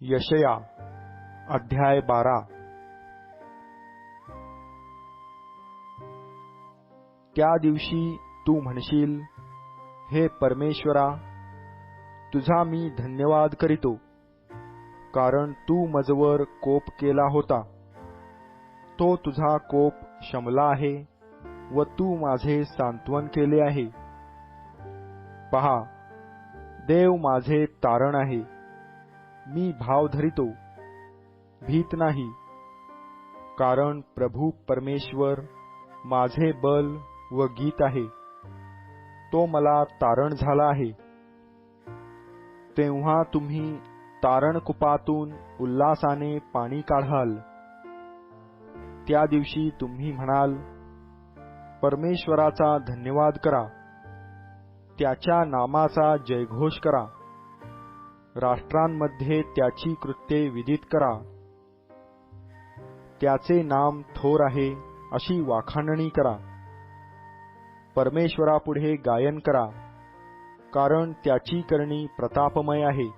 यशया अध्याय 12। त्या दिवशी तू म्हणशील, हे परमेश्वरा, तुझा मी धन्यवाद करीतो, कारण तू मजवर कोप केला होता. तो तुझा कोप शमला आहे व तू माझे सांत्वन केले आहे. पहा, देव माझे तारण आहे. मी भाव धरितो, भीत नाही, कारण प्रभू परमेश्वर माझे बल व गीत आहे. तो मला तारण झाला आहे. तेव्हा तुम्ही तारणकुपातून उल्हासाने पाणी काढाल. त्या दिवशी तुम्ही म्हणाल, परमेश्वराचा धन्यवाद करा, त्याच्या नामाचा जयघोष करा. राष्ट्रांमध्ये त्याची कृत्ये विदित करा. त्याचे नाम थोर आहे अशी वाखाणणी करा. परमेश्वरापुढे गायन करा, कारण त्याची करणी प्रतापमय आहे.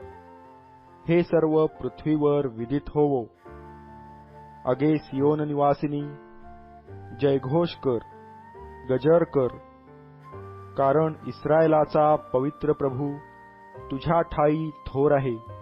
हे सर्व पृथ्वीवर विदित होवो. अगे सियोन निवासिनी, जयघोष कर, गजर कर, कारण इस्रायलाचा पवित्र प्रभू तुझ्या ठाई थोर आहे.